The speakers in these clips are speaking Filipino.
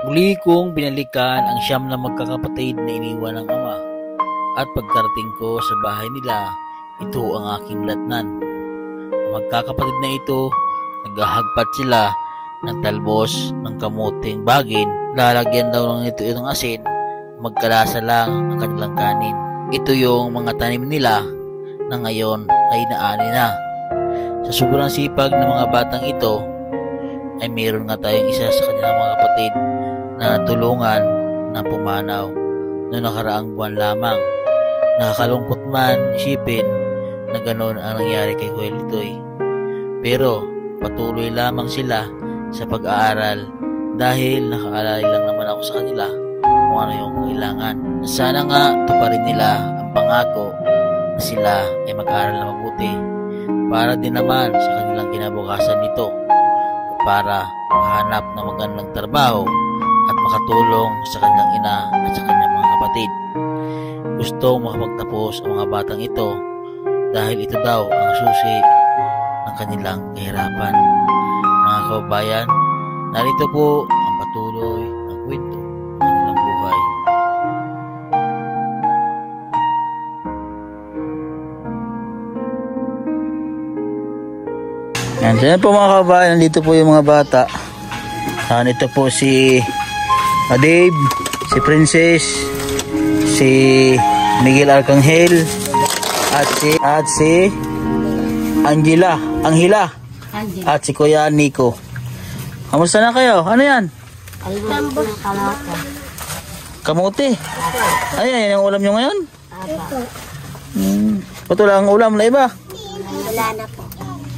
Muli kong binalikan ang siyam na magkakapatid na iniwan ng ama. At pagkarating ko sa bahay nila, ito ang aking latnan. Ang magkakapatid na ito, naghahagpat sila ng talbos ng kamuting bagin. Lalagyan daw ng ito itong asin, magkalasa lang ang kanilang kanin. Ito yung mga tanim nila na ngayon ay naani na. Sa sobrang sipag ng mga batang ito, ay mayroon nga tayong isa sa kanilang mga kapatid na tulungan na pumanaw noong nakaraang buwan lamang. Nakakalungkot man isipin na ganoon ang nangyari kay Kuya Litoy. Pero patuloy lamang sila sa pag-aaral dahil nakaalala lang naman ako sa kanila kung ano yung kailangan. Sana nga tuparin nila ang pangako na sila ay mag-aaral na mabuti para din naman sa kanilang kinabukasan nito at para makahanap ng magandang trabaho at makatulong sa kanilang ina at sa kanyang mga kapatid. Gustong makapagtapos ang mga batang ito dahil ito daw ang susi ng kanilang kahirapan. Mga kababayan, narito po ang patuloy ng kwento ng kanilang buhay. Yan po mga kababayan, nandito po yung mga bata. Nandito po si Dave, si Princess, si Miguel Arcangel, at si Angela, at si Kuya Nico. Kamusta na kayo? Ano yan? Kamote. Ayan, yung ulam nyo ngayon? Ito lang ang ulam na iba? Wala na po.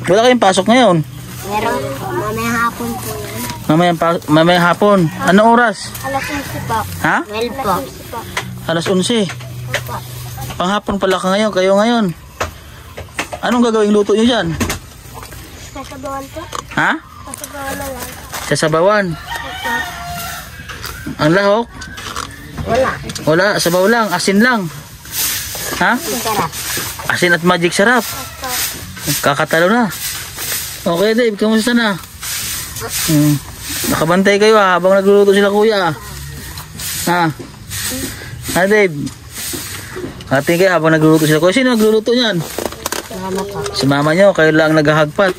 Wala kayong pasok ngayon? Meron po. Mamayang hapon po yan. Mamayang hapon. Anong oras? Alas 11 po. Ha? 12 po. Alas 11. Panghapon pala ka ngayon, kayo ngayon. Anong gagawing luto nyo dyan? Sasabawan po. Ha? Sasabawan na lang. Sasabawan. Ang lahok? Wala. Wala, sabaw lang, asin lang. Ha? Sarap. Asin at magic sarap. Kakatalo na. Okay Dave, kamusta na? Nakabantay kayo habang nagluluto sila kuya. Ha? Ha Dave? Hati kayo habang nagluluto sila kuya. Sino nagluluto niyan? Mama po. Si mama nyo, kayo lang naghahagpat.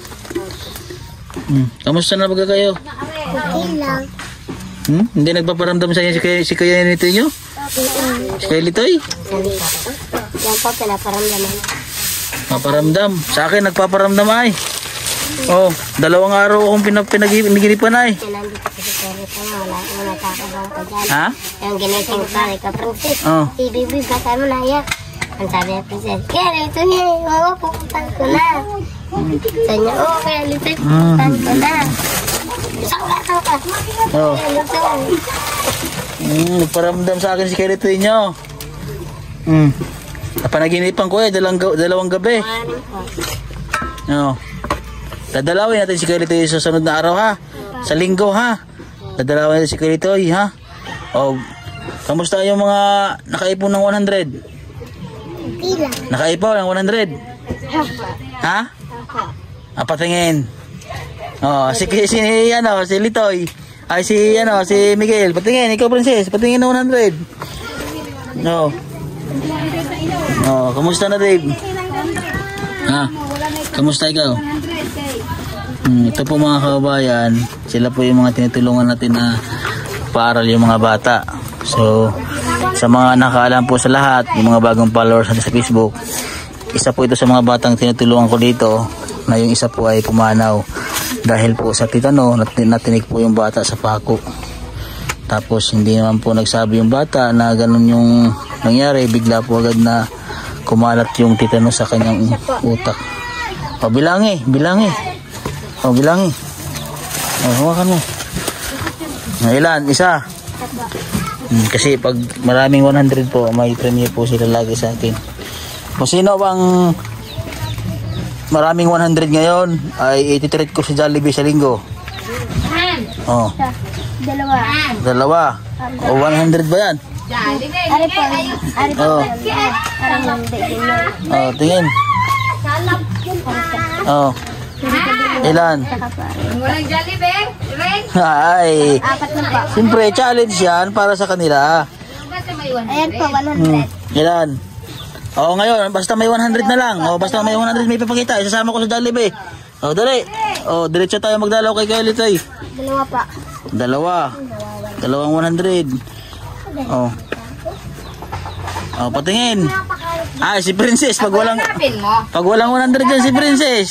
Kamusta na baga kayo? Okay lang. Hindi nagpaparamdam sa inyo si kuya nito nyo? Si kuya Litoy? Yan po, pinaparamdaman. Paparamdam. Sa akin nagpaparamdam ay. Oh, 2 araw akong pinaginipan ay. Nandito ko si Teresa na wala kakabang ko dyan. Ha? Yung ginising pare ka, Princess. Oh. Si Bibi, basta mo na yan. Ang sabi niya, Princess, kaya Lito niya, mama, pupuntan ko na. Sabi niya, oo, kaya Lito, pupuntan ko na. Isang lato ka. Oh. Kaya Lito. Nagparamdam sa akin si kuya Litoy nyo. Napanaginipan ko dalawang gabi. Maraming po. Oh. Dadalawin natin si kuya Litoy sa sunod na araw ha. Sa linggo ha. Dadalawin natin si kuya Litoy ha. Oh. Kamusta yung mga nakaipon ng 100? Ilang. Nakaipon ng 100? Ha? Patingin. Oh, si Litoy. Ay si Miguel. Patingin, ikaw Princess, patingin ng 100. No. Oh, kamusta na Dave? Ha? Kamusta ikaw? Ito po mga kababayan, sila po yung mga tinutulungan natin na paaral yung mga bata. So, sa mga nakaalam po sa lahat, yung mga bagong followers natin sa Facebook, isa po ito sa mga batang tinutulungan ko dito, na yung isa po ay pumanaw dahil po sa titano, natinig po yung bata sa pako. Tapos hindi naman po nagsabi yung bata na ganun yung nangyari, bigla po agad na kumalat yung titano sa kanyang utak. O bilangi. O bilangi. O hawakan mo. Ilan? Isa. Kasi pag maraming 100 po, may premium po sila lagi sa akin. Kung sino bang maraming 100 ngayon, ay ititreat ko si Jollibee sa linggo. Oh. Dalawa. O 100 ba yan? Ari po. Oh. Oh, tingin. Oh. Ilan? Walang Jollibee? Ay, Apat na po. siyempre, challenge yan para sa kanila. Ayan po, 100. Ilan? Oo, ngayon, basta may 100 na lang. O, basta may 100 may ipapakita. Isasama ko sa Jollibee. O, dali. O, diretso tayo magdalaw kay Kuya Litoy. Dalawa pa. Dalawang 100. O. O, patingin. Ay, si Princess. Pag walang 100 dyan si Princess.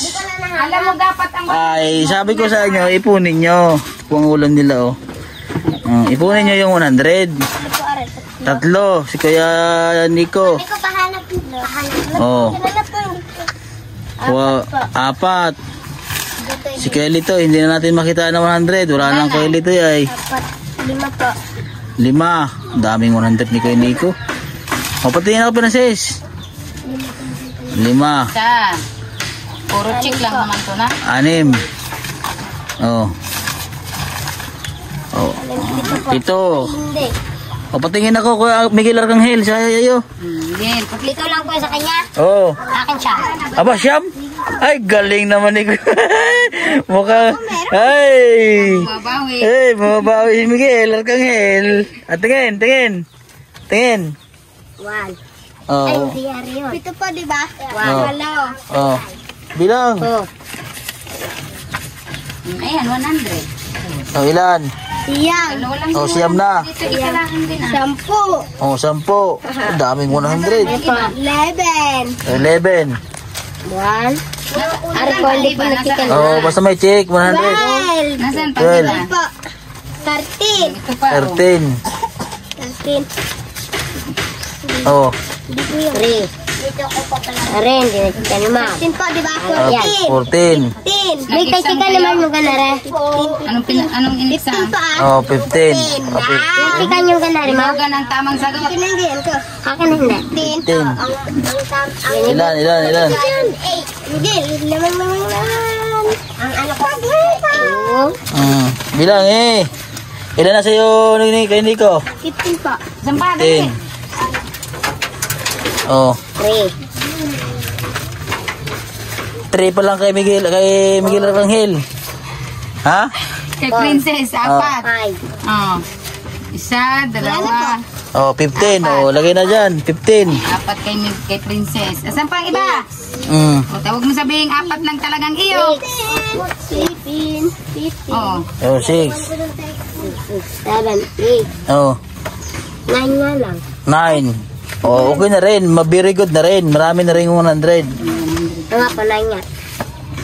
Alam mo dapat ang Ay, sabi ko sa inyo, ipunin nyo. Kung ulam nila, o. Ipunin nyo yung 100. Tatlo. Si Kuya Nico. Hindi ko pahanap dito. O. Hanap po. Apat. Si Kuya Litoy, hindi na natin makita na 100. Wala nang Kuya Litoy ay. Apat. 5 po. 5. Daming 100 ni Kuya Nico. O, patingin ako, Princess. 5. Isa. Puro chick lang naman to na. 6. O. O. 7. Hindi. O, patingin ako, Kuya Miguel Arcangel. Sa iyo. Yan. Lito lang po sa kanya. Oo. Akin siya. Aba, Siyam? Ay, galing naman ni Kuya. Mukha. Ay. Mabawi. Eh, mababawi si Miguel Arcangel. At tingin. 1. Oo. Ay, hindi yari yun. 7 po, di ba? Oh. 1. Oh. Bilang. 2. Ayan, 100. Oh, ilan? Siyam. Oh, siyam na. Dito, isa lang din ah. 10. Oh, 10. Ang daming 100. 11. 11. 1. Ari po, hindi po nakikita. Oh, basta may check. 100. 12. Nasaan pa 12. sila? Po. 13. Ito pa. 13. 13. Oh. Hindi ko yun. 3. Rin, hindi nakikita naman. 14 po, di ba? 14. 15. May nakikita naman mo ganara. Anong in-exam? 15 pa ah. Oh, 15. Oh, 15. Nakikita nyo ganari mo? Maga ng tamang sagot. Pinanggihan ko. Akin hindi. 15. Ilan? 8. Miguel, naman. Ang ano ko. 2. Bilang eh. Ilan na sa'yo kay Nico? 15 po. Saan pa? 10. Oh. 3. 3 pa lang kay Miguel Arcangel. Ha? Kay Princess, 4. 5. Oh. Isa, dalawa. Oh, 15. Oh, lagay na dyan. 15. 4 kay Princess. Asan pa ang iba? O, tawag mo sabihin 4 lang talagang iyo. 15. 15. Oh. Oh, 6. 7. 8. Oh, 9 nga lang. 9. Oh, okay na rin. Very good na rin. Marami na rin 100. Nga po, 9 nga.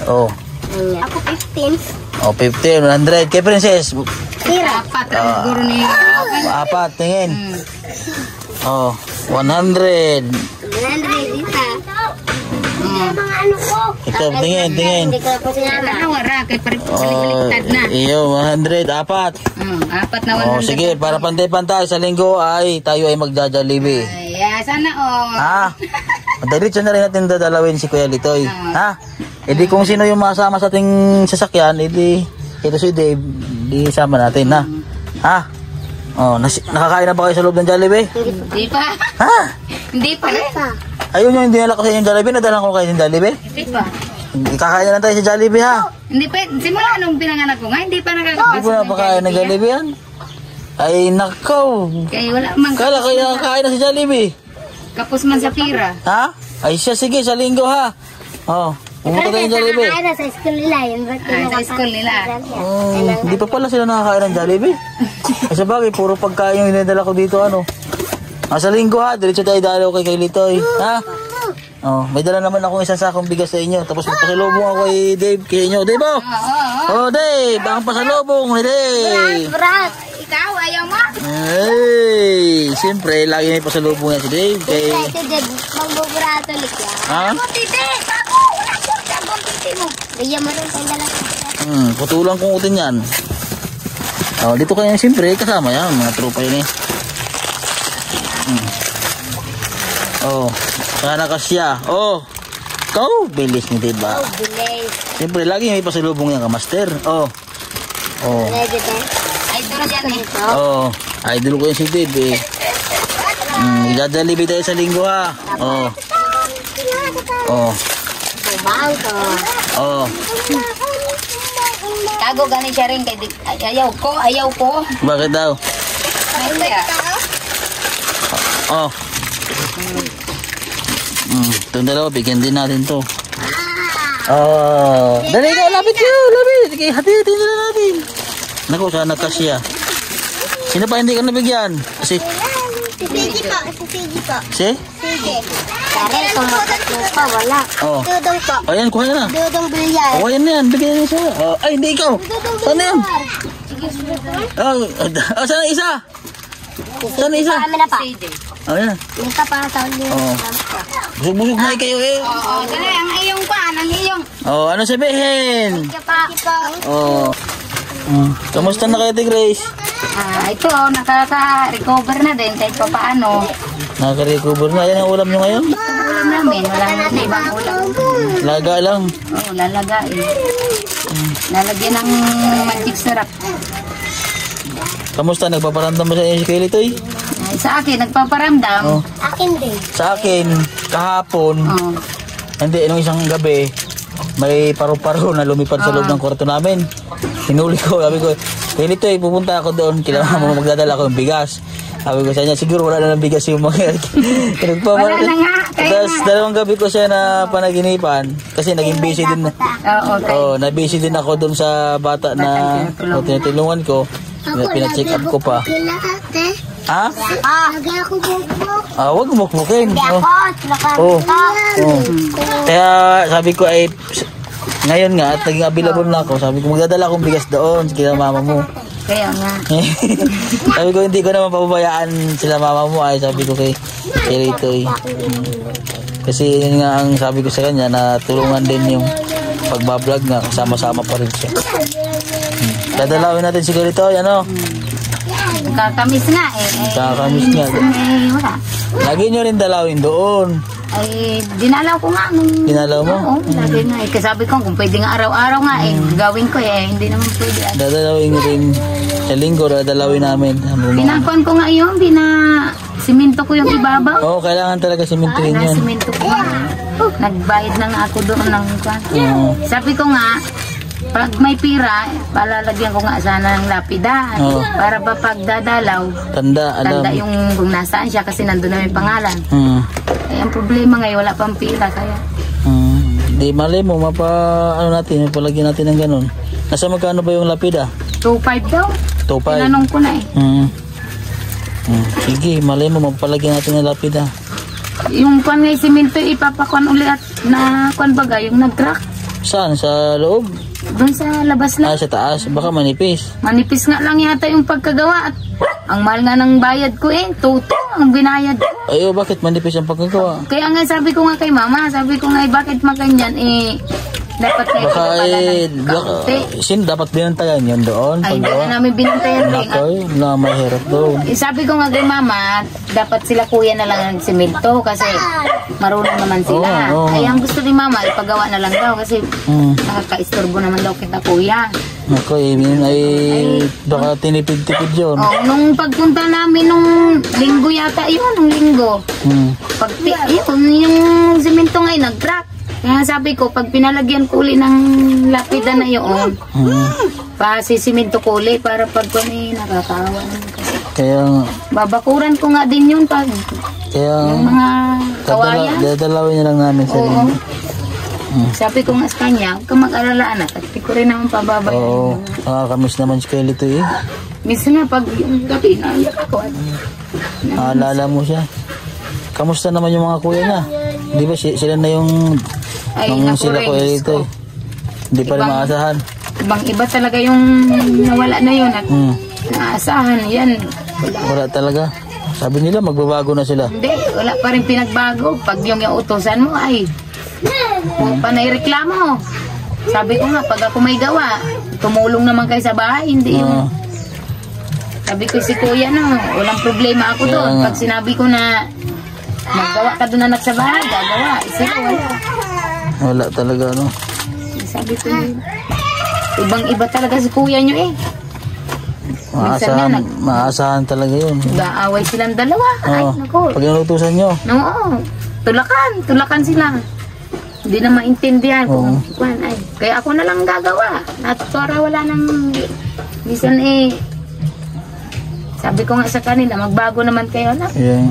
Oh. 9 nga. Ako 15. Oh, 15. 100. Kay Princess. 0. 4 ang guro ni... 4. Tingin. Oh, 100. 100 isa. Mga ano ko. Ikaw, tingin. Hindi ko na po sinama. Wala, kay Oh, baliktad na. iyo, 100. 4. 4 na 100. Oh, sige. Para pantay-pantay. Sa linggo ay tayo ay magja-Jollibee. Ay, sana oh. Ha? Diretso na rin natin dadalawin si Kuya Litoy. Ha? E di kung sino yung masama sa ating sasakyan, edi ito si Dave, di sama natin, ha? Ha? Oh, nakakain na ba kayo sa loob ng Jollibee? Hindi pa. Ha? Hindi pa rin. Ayun yung dinala ko sa inyo Jollibee, nadalang ko kayo ng Jollibee? Hindi pa. Kakain na lang tayo sa Jollibee, ha? Hindi pa. Simula nung pinanganak ko nga, hindi pa Hindi nakakapasok. po na pa kain ng Jollibee yan? Ay, nakaw. Kaya wala mang Kala kayo nakakain na sa Jollibee. kapos man sa pira. Ha? Ay siya, sige, sa linggo, ha? Oh, pumunta tayo ng Jollibee. Nakakain na sa school nila. Yun ba? Sa school nila. Oh, hindi pa pala sila nakakain ng Jollibee. Ay sabagay, puro pagkain yung inadala ko dito, ano. Sa linggo ha, diretso tayo dalaw kay Litoy. Ha? Oh, may dala naman akong isang sakong bigas sa inyo. Tapos magpasalubong ako kay Dave, kay inyo. Dave, oh! Oh, Dave! Ang pasalubong ni Dave! Brat. Ikaw, ayaw mo? Hey! Siyempre, lagi may pasalubong yan si Dave. Kay... Ito dyan. Magbuburato ulit yan. Ha? Titi! Ako! Wala ko dyan kung titi mo. Bigyan mo rin tayong dala. Putulang kong utin yan. Oh, dito kayo siyempre, kasama yan. Mga tropa yun eh. Oh, sana kasya. Oh, ikaw, bilis ni Dave ba? Bilis. Siyempre, lagi may pasalubong yan ka, master. Oh. Oh. Ready tayo? Ay, duro dyan eh. Oh. Idol ko yung si Dave eh. Idadalibig tayo sa linggo ha. Oh. Oh. Bangko. Oh. Tago magbago gani siya rin kay ayaw ko. Bakit daw? Ay, kaya. Oh. Itong dalawa, bigyan din natin to. Oh. Dali ka, lapit kayo, lapit. Hati-hati na natin. Naku, sana kasya. Sino pa hindi ka nabigyan? Si Sige po. Si? Sige. Kare, tumatatlo pa, wala. Oh. Dudong po. Ayan, kuha na. Dudong bilyar. Oh, ayan na yan. Bigyan niya siya. Oh, ay, hindi ikaw. Saan na yan? Oh, saan na isa? Saan na isa? Kami na pa. Oh, yan. May kapasal niyo. Oh. Busog-busog na kayo eh. Oo, dali, ang iyong pan, ang iyong. Oh, ano sabihin? Pa. Oh. Kamusta na kayo, Grace? Ito, nakaka-recover na din kahit pa paano. Nakaka-recover na. Yan ang ulam nyo ngayon? Ulam namin, walang ibang ulam. Laga lang. Oo, lalagain. Lalagyan ng magic syrup. Kamusta? Nagpaparamdam mo sa inyo si Kelly, Toy? Sa akin, nagpaparamdam. Oh. Akin din. Sa akin, kahapon, Oo. hindi, nung isang gabi, may paru-paro na lumipad sa loob ng kwarto namin. Hinuli ko, sabi ko, Kelly, Toy, pupunta ako doon, kailangan mo magdadala ko ng bigas. Sabi ko sa kanya, siguro wala na ng bigas yung mga... Wala na nga. Tapos dalawang gabi ko siya na panaginipan kasi naging busy din. Oo, okay. Oh, na-busy din ako doon sa bata na tinutulungan ko. Pina-check up ko pa. Kila ate. Ha? Lagi ako bukbuk. Huwag mukmukin. Hindi Oh. ako. Oh. Kaya sabi ko ay ngayon nga at naging available na ako. Sabi ko magdadala akong bigas doon kila mama mo. Kaya nga. Sabi ko hindi ko naman pababayaan sila mama mo ay sabi ko kay Rito eh. Kasi yun nga ang sabi ko sa kanya na tulungan din yung pagbablog nga kasama-sama pa rin siya. Dadalawin natin si Rito, ano? Kakamis nga eh. Kakamis niya. Wala. Lagi nyo rin dalawin doon. Ay, dinalaw ko nga nung... Dinalaw mo? Oo, lagi nga eh. Kasabi ko, kung pwede nga araw-araw nga eh, gawin ko eh, hindi naman pwede. Dadalawin nyo rin sa linggo, dadalawin namin. Pinakuan ko nga yun, simento ko yung ibabaw. Oo, kailangan talaga simentuhin yun. Simento ko nga. Nagbayad na nga ako doon ng kwan. Sabi ko nga, pag may pira, palalagyan ko nga sana ng lapida. Oo. Para pa pagdadalaw, Tanda, alam. tanda yung kung nasaan siya kasi nandun na may pangalan. Eh, ang problema ngayon, wala pang pila kaya. Di mali mo, ano natin, mapalagyan natin ng ganun. Nasa magkano ba yung lapida? 2.5 daw. 2.5. Tinanong ko na eh. Sige, mali mo, mapalagyan natin ng lapida. Yung kwan nga simento, ipapakwan ulit at na kwan baga, yung nag-crack. Saan? Sa loob? Doon sa labas lang. Sa taas? Baka manipis. Manipis nga lang yata yung pagkagawa at ang mahal nga ng bayad ko eh. Tuto ang binayad ko. Ayo, bakit manipis ang pagkagawa? Kaya nga sabi ko nga kay mama, sabi ko nga bakit maganyan eh. Dapat kayo sino dapat binantayan yun doon? Ay, hindi na namin binantayan rin. Nako, na mahirap doon. Sabi ko nga kay mama, dapat sila kuya na lang ng simento kasi marunong naman sila. Ay, ang gusto ni mama, ipagawa na lang daw kasi nakaka-istorbo naman daw kita kuya. Nako, ay baka tinipid-tipid yun. Nung pagpunta namin nung linggo yata yun, nung linggo. Yung simento ngayon nag-crack. Kaya sabi ko, pag pinalagyan ko uli ng lapida na yun, pasisimento ko uli para pag kami nakakawa. Kaya babakuran ko nga din yun pag yung mga kawayan. Dadalawin niya lang namin sa linggo. Sabi ko nga sa kanya, huwag ka mag-alala anak, at di ko rin naman pababayan. Oo, nakakamiss naman si Kelly to eh. Minsan nga pag yung gabi, naiyak ako. Naalala mo siya. Kamusta naman yung mga kuya niya? Di ba sila na yung nung sila ko dito eh. Hindi pa rin maasahan. Ibang iba talaga yung nawala na yun at naasahan yan. Wala talaga. Sabi nila magbabago na sila. Hindi, wala pa rin pinagbago. Pag yung utusan mo ay panay reklamo. Sabi ko nga, pag ako may gawa, tumulong naman kayo sa bahay, hindi yung sabi ko si kuya no, walang problema ako doon. Pag sinabi ko na maggawa ka doon anak sa bahay, gagawa. Isip ko wala. Wala talaga, no? Sabi ko yun. Ibang-iba talaga si kuya nyo eh. Maasahan talaga yun. Nag-aaway silang dalawa. Ay, naku. Pag inutusan nyo. Oo. Tulakan sila. Hindi na maintindihan kung kuan ay. Kaya ako na lang gagawa. At para wala nang minsan sabi ko nga sa kanila, magbago naman kayo na. Yeah.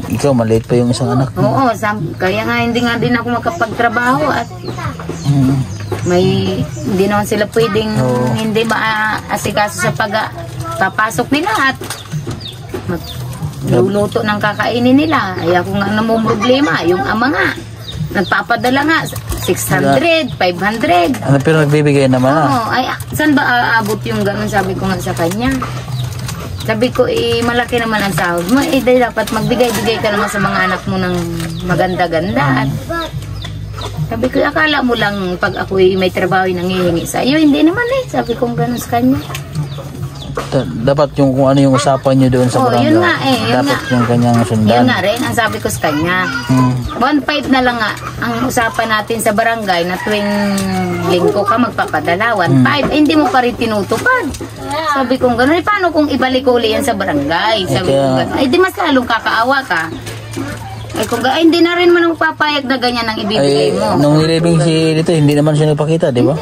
Ikaw maliit pa yung isang anak mo. Oo, kaya nga hindi nga din ako makapagtrabaho at hindi naman sila pwedeng hindi maasikaso sa papasok nila at luluto ng kakainin nila. Ay ako nga namang problema, yung ama nga nagpapadala nga 600, 500. Ano pero nagbibigay naman ay saan ba aabot yung ganun, sabi ko nga sa kanya. Sabi ko, malaki naman ang sahod mo. Dapat magbigay-bigay ka naman sa mga anak mo ng maganda-ganda. At sabi ko, akala mo lang pag ako may trabaho nangihingi sa iyo. Hindi naman Sabi ko ganun sa kanya. Dapat yung kung ano yung usapan nyo doon sa barangay. Yun nga dapat yung kanyang sundan. Yun nga rin, ang sabi ko sa kanya. 1.5 na lang nga ang usapan natin sa barangay na tuwing linggo ka magpapadala. 1.5, hindi mo pa rin tinutupad. Sabi ko gano'n, paano kung ibalik ko uli yan sa barangay? Sabi ko gano'n, di mas lalong kakaawa ka. Ay kung hindi na rin man papayag na ganyan ang ibibigay mo. Nung nilibing si dito, hindi naman siya nagpakita, di ba?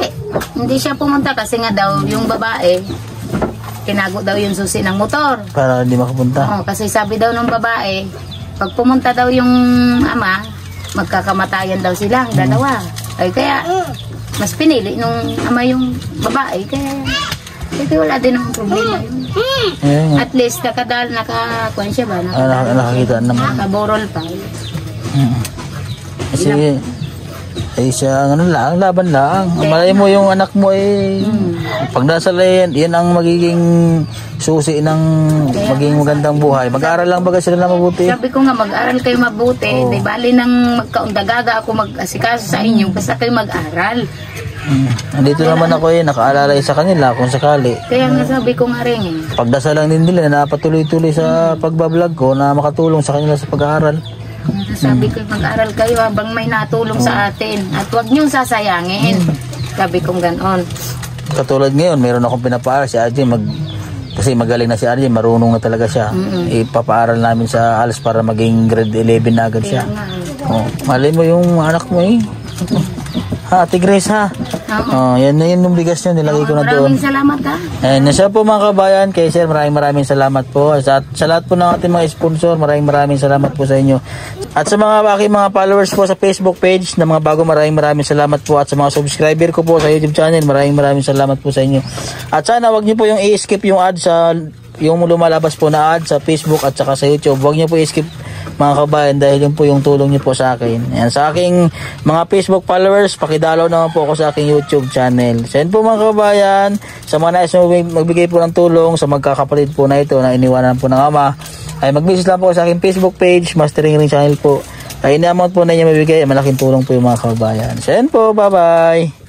Hindi siya pumunta kasi nga daw yung babae, tinago daw yung susi ng motor. Para hindi makapunta. Oo, kasi sabi daw ng babae, pag pumunta daw yung ama, magkakamatayan daw silang dalawa. Ay kaya, mas pinili nung ama yung babae, kaya wala din ng problema yun. At least nakakuan siya ba? Nakakita naman. Nakaborol pa. Kasi siya lang, laban lang. Malay mo yung anak mo pag nasa yan ang magiging susi ng maging magandang buhay. Mag-aaral lang baga sila na mabuti. Sabi ko nga, mag-aral kayo mabuti. Di bali nang magkaundagaga ako mag-asikaso sa inyo, basta kayo mag-aral. Andito naman ako nakaalalay sa kanila kung sakali. Kaya nga sabi ko nga rin pagdasal lang din nila na patuloy-tuloy sa pagbablog ko na makatulong sa kanila sa pag-aaral. Sabi ko, mag-aral kayo habang may natulong sa atin at huwag niyong sasayangin. Sabi kong ganon. Katulad ngayon, meron akong pinapaaral si Arjen kasi magaling na si Arjen, marunong na talaga siya. Ipapaaral namin sa ALS para maging grade 11 na agad siya. Malay mo yung anak mo Ate Grace yan na yung bigas nyo, nilagay ko na doon. Maraming salamat Nasa po mga kabayan, kay Sir, maraming salamat po. Sa lahat po ng ating mga sponsor, maraming salamat po sa inyo. At sa mga aking mga followers po sa Facebook page na mga bago, maraming salamat po. At sa mga subscriber ko po sa YouTube channel, maraming salamat po sa inyo. At sana wag niyo po yung i-skip yung ad yung lumalabas po na ad sa Facebook at saka sa YouTube. Wag niyo po i-skip mga kabayan dahil yun po yung tulong niyo po sa akin. Ayan, sa aking mga Facebook followers, pakidalaw naman po ako sa aking YouTube channel. Send po mga kabayan, sa mga nais magbigay po ng tulong sa magkakapatid po na ito na iniwanan po ng ama, ay mag-message lang po sa aking Facebook page, Mastering Ring Channel po. Ay, in-amount po na niya mabigay, malaking tulong po yung mga kabayan. Send po, bye-bye!